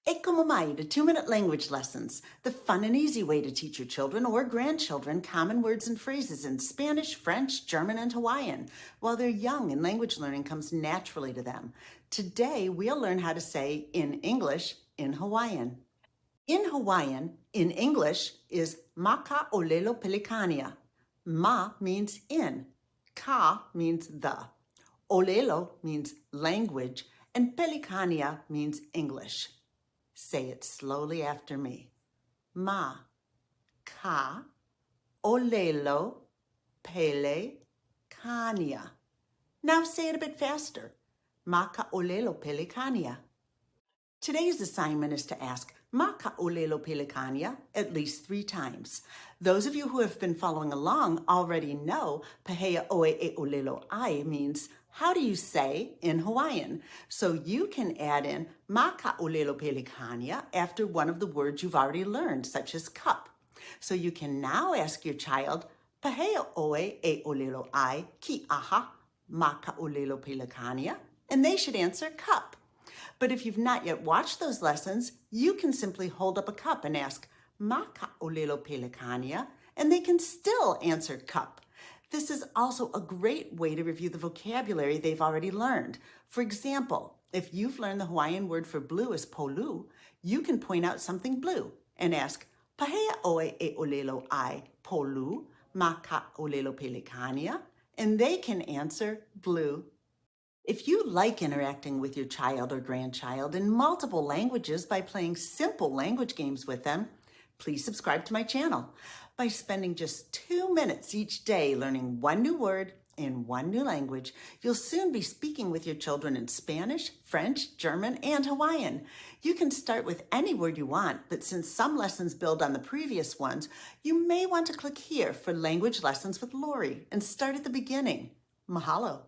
E como mai to 2-minute language lessons, the fun and easy way to teach your children or grandchildren common words and phrases in Spanish, French, German, and Hawaiian while they're young and language learning comes naturally to them. Today, we'll learn how to say in English in Hawaiian. In Hawaiian, in English, is maka ʻŌlelo Pelekānia. Ma means in, ka means the, ʻŌlelo means language, and Pelekānia means English. Say it slowly after me. Ma, ka, ʻŌlelo, Pelekānia. Now say it a bit faster. Ma ka ʻŌlelo Pelekānia. Today's assignment is to ask ma ka ʻŌlelo Pelekānia at least 3 times. Those of you who have been following along already know pahea oe e ʻŌlelo ai means how do you say in Hawaiian? So you can add in ma ka ʻŌlelo Pelekānia after one of the words you've already learned, such as cup. So you can now ask your child pahea oe e ʻŌlelo ai ki aha ma ka ʻŌlelo Pelekānia, and they should answer cup. But if you've not yet watched those lessons, you can simply hold up a cup and ask, ma ka ʻŌlelo Pelekānia, and they can still answer cup. This is also a great way to review the vocabulary they've already learned. For example, if you've learned the Hawaiian word for blue is polu, you can point out something blue and ask, pahea oe e ʻŌlelo ai polu, ma ka ʻŌlelo Pelekānia, and they can answer blue. If you like interacting with your child or grandchild in multiple languages by playing simple language games with them, please subscribe to my channel. By spending just 2 minutes each day learning one new word in one new language, you'll soon be speaking with your children in Spanish, French, German, and Hawaiian. You can start with any word you want, but since some lessons build on the previous ones, you may want to click here for Language Lessons with Lori and start at the beginning. Mahalo.